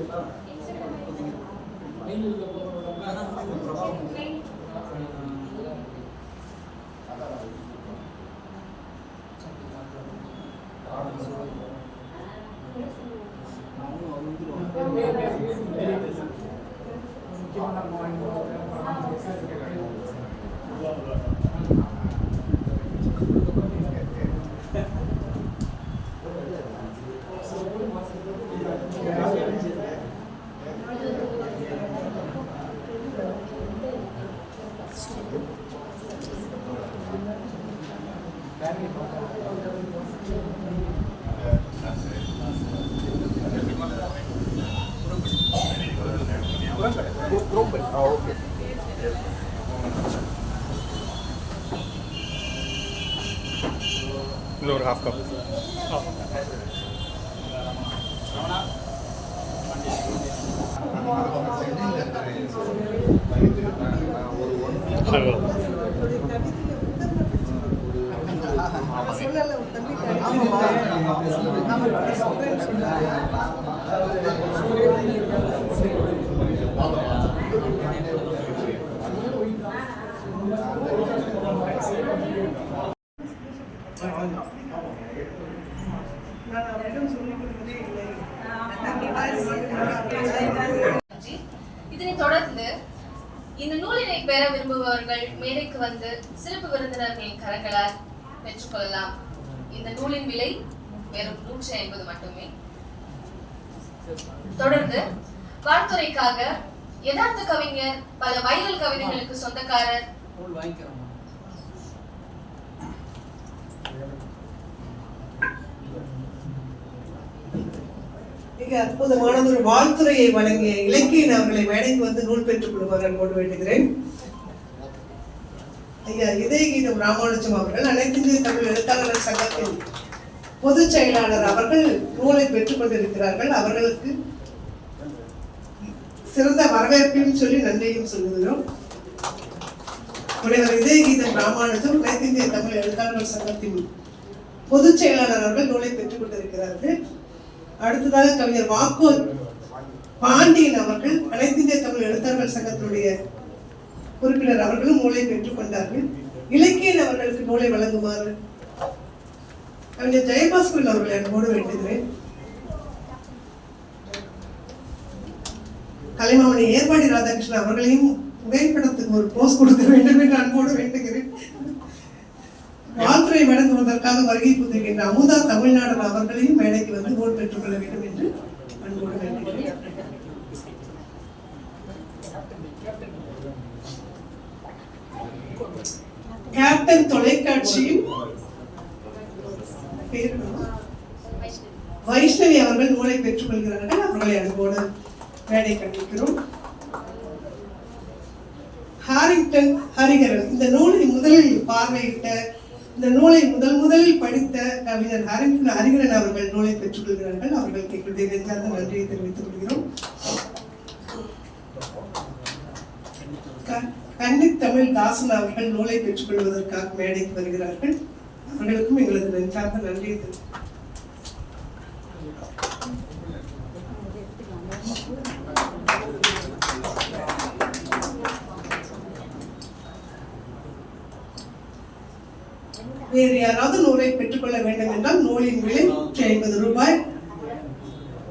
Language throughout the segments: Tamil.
Okay. இன்னொரு half cup. ஹலோ இதனை தொடர்ந்து இந்த நூலினை பெற விரும்புபவர்கள் மேடைக்கு வந்து சிறப்பு விருந்தினர்களின் கரங்களால் பெற்றுக்கொள்ளலாம். இந்த நூலின் விலை வெறும் 150 மட்டுமே. தொடர்ந்து வாழ்த்துறைக்காக யதார்த்த கவிஞர், பல வைரல் கவிதைகளுக்கு சொந்தக்காரர் மிக அற்புதமான ஒரு வாழ்த்துறையை வழங்கிய இலக்கியன் அவர்களை மேடைக்கு வந்து நூல் பெற்றுக் கொள்வார் அன்போடு வேண்டுகிறேன். ஐயா இதயகீதம் ராமானுஜம் அவர்கள் அனைத்து இந்திய தமிழ் எழுத்தாளர் சங்கத்தின் பொதுச் செயலாளர் அவர்கள் நூலை பெற்றுக் கொண்டிருக்கிறார்கள். அவர்களுக்கு சிறந்த வரவேற்பையும் சொல்லி நன்றியும் சொல்லுகிறோம். முனைவர் இதயகீதம் ராமானுஜம் அனைத்து இந்திய தமிழ் எழுத்தாளர் சங்கத்தின் பொதுச் செயலாளர் அவர்கள் நூலை பெற்றுக் கொண்டிருக்கிறார்கள். அடுத்ததாக கவிஞர் வாக்கு பாண்டியன் அவர்கள் அனைத்து இந்திய தமிழ் எழுத்தாளர்கள் சங்கத்தினுடைய உறுப்பினர் அவர்களும் நூலை பெற்றுக் கொண்டார்கள். இலக்கியன் அவர்களுக்கு நூலை வழங்குமாறு கவிஞர் ஜெயபாஸ்கரன் அவர்களை அன்போடு வேண்டுகிறேன். கலைமாமணி ஏற்பாடி ராதாகிருஷ்ணன் அவர்களையும் புகைப்படத்துக்கு ஒரு போஸ் கொடுக்க வேண்டும் என்று அன்போடு வேண்டுகிறேன். வாழ்த்துறை வழங்குவதற்காக வருகை புதுகின்ற அமுதா தமிழ்நாடு அவர்களையும் மேடைக்கு வந்து நூல் பெற்றுக் கொள்ள வேண்டும் என்று அன்போடு வேண்டுகிறேன். கேப்டன் தொலைக்காட்சியும் வைஷ்ணவி அவர்கள் நூலை பெற்றுக் கொள்கிறார்கள். அவர்களை அன்போடு மேடை கண்டிக்கிறோம். ஹாரிங்டன் ஹரிகரன் இந்த நூலை முதலில் பார்வையிட்ட, இந்த நூலை முதலில் படித்த கவிஞர் ஹரிகரன் அவர்கள் நூலை பெற்றுக் கொள்கிறார்கள். அவர்களுக்கு எங்களுடைய நெஞ்சார்ந்த நன்றியை தெரிவித்துக் கொள்கிறோம். கன்னித்தமிழ் தாசன் அவர்கள் நூலை பெற்றுக் கொள்வதற்காக மேடைக்கு வருகிறார்கள். அவர்களுக்கும் எங்களது நெஞ்சார்ந்த நன்றியை தெரிவித்துக் வேறு யாராவது நூலை பெற்றுக்கொள்ள வேண்டும் என்றால் நூலின் விலை 150 ரூபாய்.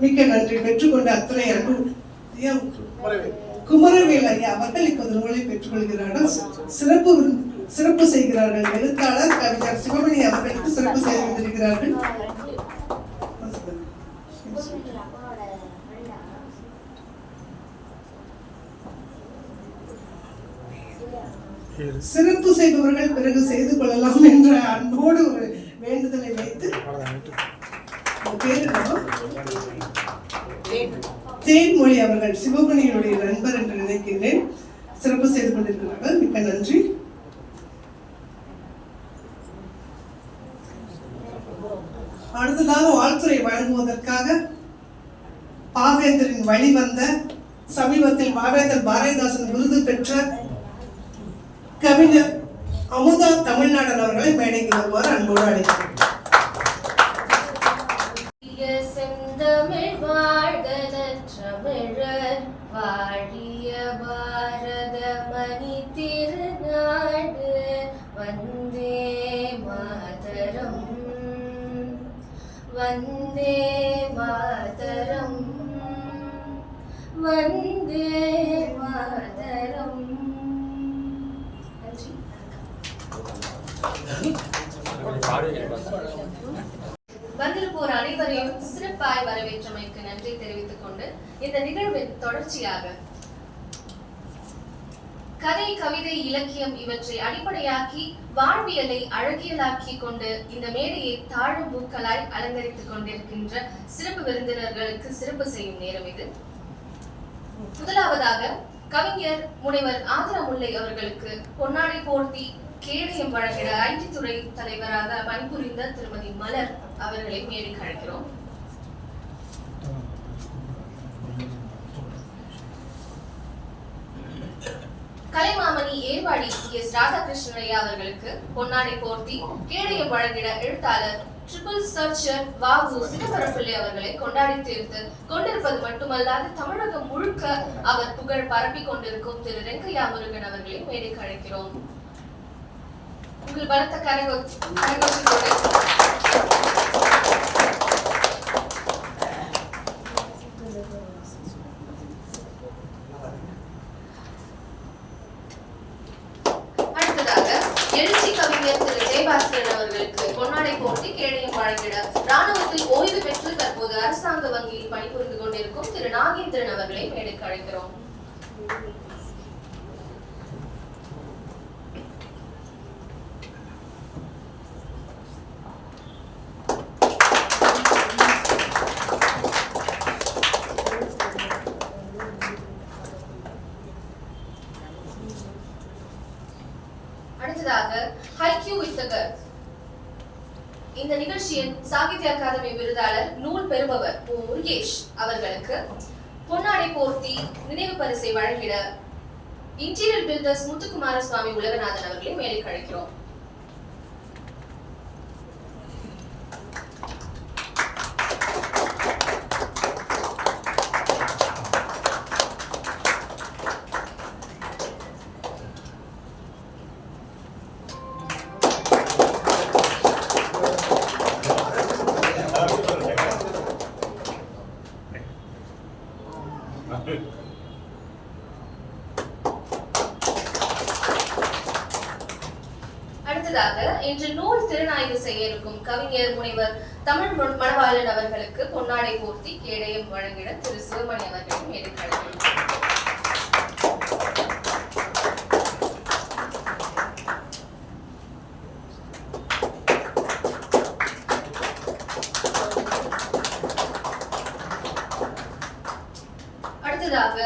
மிக்க நன்றி. பெற்றுக்கொண்ட அத்தனை அன்பு குமரவேல் ஐயா அவர்கள் இப்போது நூலை பெற்றுக்கொள்கிறார்கள். சிறப்பு செய்கிறார்கள். எழுத்தாளர் கவிஞர் சிவமணி அவர்களுக்கு சிறப்பு செய்து வந்திருக்கிறார்கள். சிறப்பு செய்பவர்கள் பிறகு செய்து கொள்ளலாம் என்ற அன்போடு ஒரு வேண்டுதலை வைத்து தேன்மொழி அவர்கள் சிவமணியுடைய நண்பர் என்று நினைக்கின்றேன், சிறப்பு செய்து கொண்டிருக்கிறார்கள். மிக்க நன்றி. அடுத்ததாக வாழ்த்துறை வழங்குவதற்காக பாவேந்தரின் வழிவந்த சமீபத்தில் பாவேந்தர் பாரதிதாசன் விருது பெற்ற கவிஞர் அமுதா தமிழ்நாடன் அவர்களை மேடைக்கு வருவார் அன்போடு அழைக்கிறேன். செந்தமிழ் வாழ்க நற்றமிழ் வந்தே மாதரம் வந்தே மாதரம். வந்திருப்போர் அனைவரையும் சிறப்பாய் வரவேற்றமைக்கு நன்றி தெரிவித்துக் கொண்டு இந்த நிகழ்வின் தொடர்ச்சியாக கதை, கவிதை, இலக்கியம் இவற்றை அடிப்படையாக்கி வாழ்வியலை அழகியலாக்கி கொண்டு இந்த மேடையை தாழும் பூக்களாய் அலங்கரித்துக் கொண்டிருக்கின்ற சிறப்பு விருந்தினர்களுக்கு சிறப்பு செய்யும் நேரம் இது. முதலாவதாக கவிஞர் முனைவர் ஆதரமுல்லை அவர்களுக்கு பொன்னாடை போர்த்தி கேடயம் வழங்கிட ஐடி துறை தலைவராக பணிபுரிந்த திருமதி மலர் அவர்களை மேடைக்கு அழைக்கிறோம். கலைமாமணி ஏர்வாடி எஸ் ராதாகிருஷ்ணன் ஐயா அவர்களுக்கு பொன்னாடை போர்த்தி கேடயம் வழங்கிட எழுத்தாளர் ட்ரிபிள் சர்ச்சர் வாவு சிதம்பரப்பிள்ளை அவர்களை கொண்டாடி தீர்த்து கொண்டிருப்பது மட்டுமல்லாது தமிழகம் முழுக்க அவர் புகழ் பரப்பிக் கொண்டிருக்கும் திரு ரெங்கையா முருகன் அவர்களை மேடைக்கு அழைக்கிறோம். உங்கள் பலத்த கரகோஷத்தோடு எழுச்சி கவிஞர் திரு ஜெயபாஸ்கரன் அவர்களுக்கு பொன்னாடை போர்த்தி கேடயம் வழங்கிட ராணுவத்தில் ஓய்வு பெற்று தற்போது அரசாங்க வங்கியில் பணிபுரிந்து கொண்டிருக்கும் திரு நாகேந்திரன் அவர்களை மேடைக்கு அழைக்கிறோம். அடுத்ததாக ஹைக்யூ வித் தி கேர்ள், இந்த நிகழ்ச்சியின் சாகித்ய அகாதமி விருதாளர் நூல் பெறுபவர் முருகேஷ் அவர்களுக்கு பொன்னாடை போர்த்தி நினைவு பரிசை வழங்கிட இன்டீரியர் பில்டர்ஸ் முத்துக்குமார சுவாமி உலகநாதன் அவர்களை மேடைக்கு அழைக்கிறோம். அடுத்ததாக இன்று நூல் திறனாய்வு செய்ய இருக்கும் கவிஞர் முனைவர் தமிழ் மணவாளன் அவர்களுக்கு பொன்னாடை போர்த்தி கேடயம் வழங்கிட திரு சிவமணி அவர்களும் மேடைக்கு அடுத்ததாக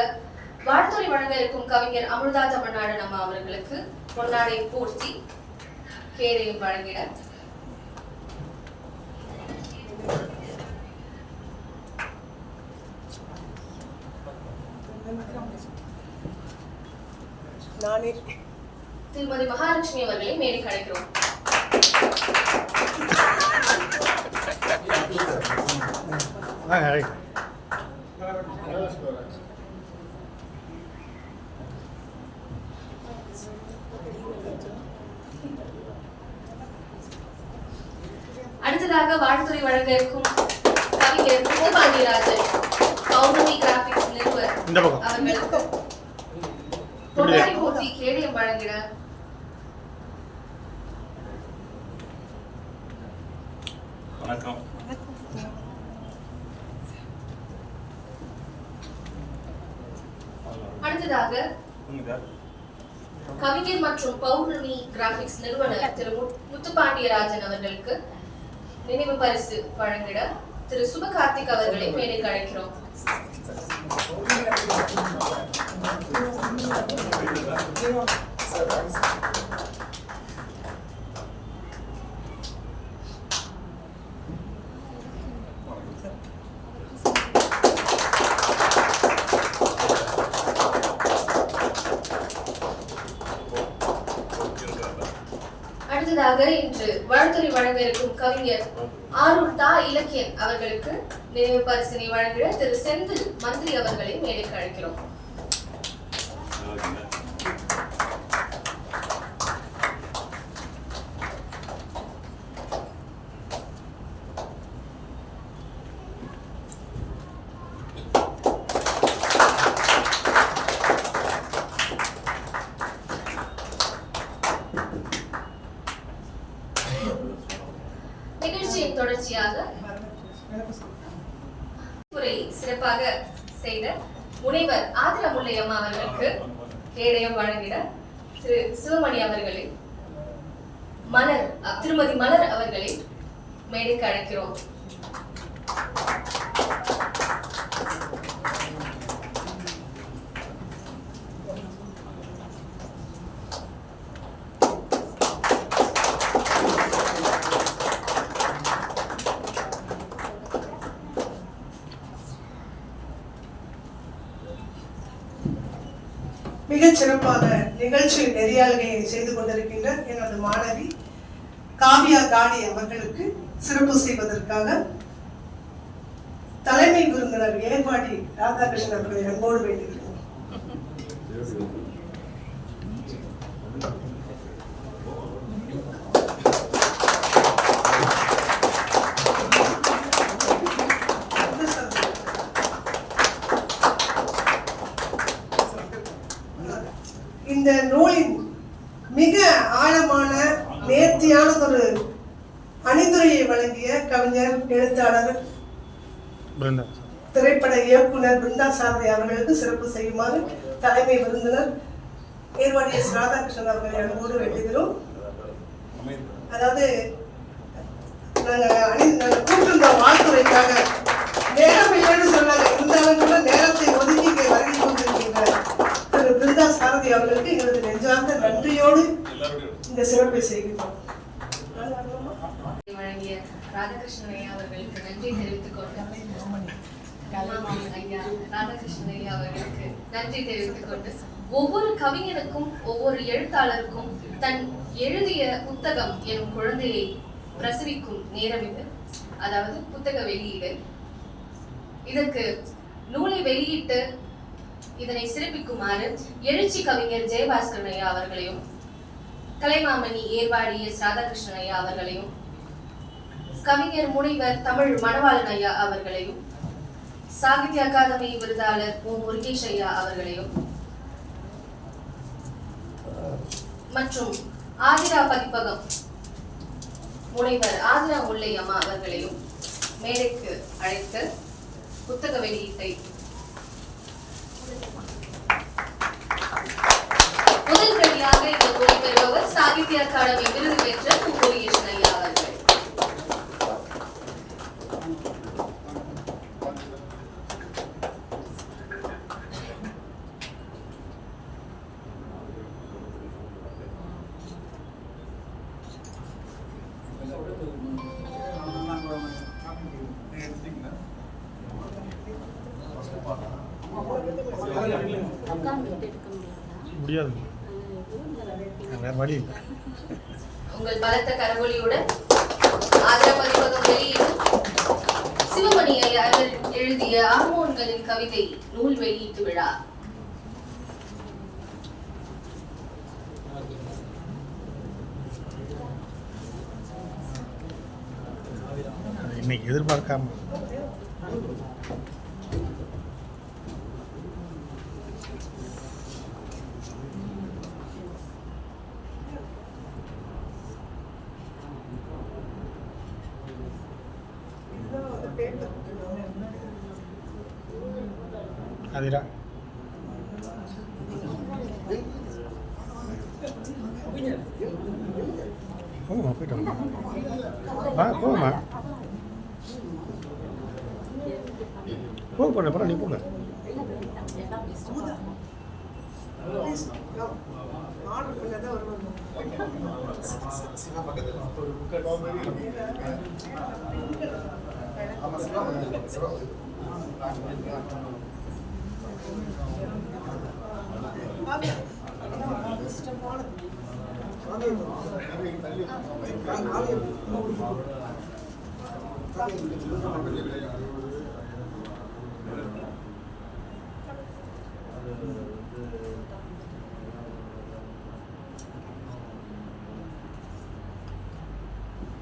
வாழ்த்துறை வழங்க இருக்கும் கவிஞர் அமிர்தா தமிழ்நாடு அம்மா அவர்களுக்கு பொன்னாடை போர்த்தி கேடயம் வழங்கிட திருமதி மகாலட்சுமி அவர்களை மேடைக்கு அழைக்கிறோம். அடுத்ததாக வாழ்த்துறை வழங்க இருக்கும் கவிஞர் கோபாண்டிராஜன் பௌர்ணமி கிராபிக்ஸ் நிறுவனர் அவர்களுக்கு பொன்னாடை போர்த்தி கேடயம் வழங்கிட வணக்கம். அடுத்ததாக கவிஞர் மற்றும் பௌர்ணமி கிராபிக்ஸ் நிறுவனர் திரு முத்துப்பாண்டியராஜன் அவர்களுக்கு நினைவு பரிசு வழங்கிட திரு சுபகார்த்திக் அவர்களை மேடைக்கு அழைக்கிறோம். அடுத்ததாக இன்று வாழ்த்துறை வழங்க இருக்கும் கவிஞர் ஆரூர் தா இலக்கியன் அவர்களுக்கு நினைவு பரிசினை வழங்கிட திரு செந்தில் மந்திரி அவர்களை மேடைக்கு அழைக்கிறோம். உரை சிறப்பாக செய்த முனைவர் ஆதிரா முல்லையம்மா அவர்களுக்கு கேடயம் வழங்கிட திரு சிவமணி அவர்களை திருமதி மலர் அவர்களை மேடைக்கு அழைக்கிறோம். மிகச் சிறப்பாக நிகழ்ச்சி நெறியாளுகையை செய்து கொண்டிருக்கின்ற எனது மாணவி காவியா காடி அவர்களுக்கு சிறப்பு செய்வதற்காக தலைமை விருந்தினர் ஏற்பாடி ராதாகிருஷ்ணன் அவர்களை அன்போடு வேண்டுகிறேன். இந்த நூலின் மிக ஆழமான நேர்த்தியானதொரு அணிந்துரையை வழங்கிய கவிஞர், எழுத்தாளர், திரைப்பட இயக்குனர் பிருந்தா சாரதி அவர்களுக்கு சிறப்பு செய்யுமாறு தலைமை விருந்தினர் ஏர்வாடி எஸ். ராதாகிருஷ்ணன் அவர்களை அன்போடு வேண்டுகிறோம். அதாவது நாங்கள் கூட்டிருந்த வாழ்த்துறைக்காக நேரம் இல்லைன்னு சொன்னாங்க, இருந்தாலும் கூட நேரத்தை ஒதுக்கி வருகை கொண்டிருக்கின்ற திரு பிருந்தா சாரதி அவர்களுக்கு எங்களது நெஞ்சார்ந்த நன்றியோடு இந்த சிறப்பை செய்கிறோம். வழங்கிய ராதாகிருஷ்ணன் ஐயா அவர்களுக்கு நன்றி தெரிவித்துக் கொண்டு ராதாகிருஷ்ணன் ஐயா அவர்களுக்கு நன்றி தெரிவித்துக் கொண்டு ஒவ்வொரு கவிஞனுக்கும் ஒவ்வொரு எழுத்தாளருக்கும் தன் எழுதிய புத்தகம் எனும் குழந்தையை பிரசவிக்கும் நேரம் இது. அதாவது புத்தக வெளியீடு. இதற்கு நூலை வெளியிட்டு இதனை சிறப்பிக்குமாறு எழுச்சி கவிஞர் ஜெயபாஸ்கரன் ஐயா அவர்களையும், கலைமாமணி ஏர்வாடி எஸ். ராதாகிருஷ்ணன் ஐயா அவர்களையும், கவிஞர் முனைவர் தமிழ் மணவாளன் ஐயா அவர்களையும், சாகித்ய அகாதமி விருதாளர் ஓ. முருகேஷ் ஐயா அவர்களையும் மற்றும் ஆதிரா பதிப்பகம் முனைவர் ஆதிரா முல்லையம்மா அவர்களையும் மேடைக்கு அழைத்து புத்தக வெளியீட்டை முதல் பிரதியாக இந்த நூலை பெறுபவர் சாகித்ய அகாடமி விருது பெற்ற ஓ. முருகேஷ் ஐயா அவர்கள். முடியாது, உங்கள் பலத்த கரவொலியுடன் ஆதிரா பதிப்பகம் வெளியீடு சிவமணி ஐயா எழுதிய ஆர்மோன்களின் கவிதை நூல் வெளியீட்டு விழா. இன்னைக்கு எதிர்பார்க்காம அதிரா போமா போயிட்டோம் போமா போக போன நீ போங்க.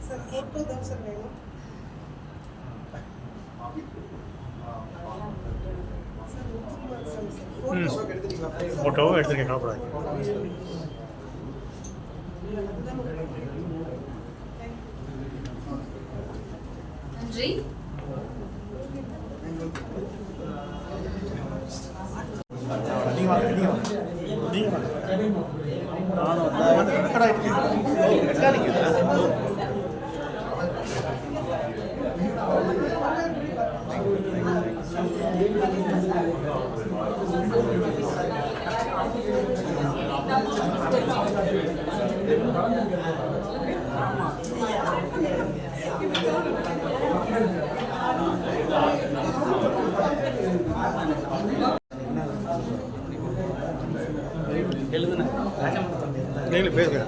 சார் போட்டோ தான் சார் வேணும். ஃபோட்டோவும் எடுத்துருக்கேன், கவலைப்படாது. நன்றி. நீங்கள் வாங்க நீங்கள் வாங்க நீங்கள் வாங்க நானும் ரெக்கார்ட் ஆகிட்டு ரெக்கார்டிங்க நீங்களும் பேசுங்க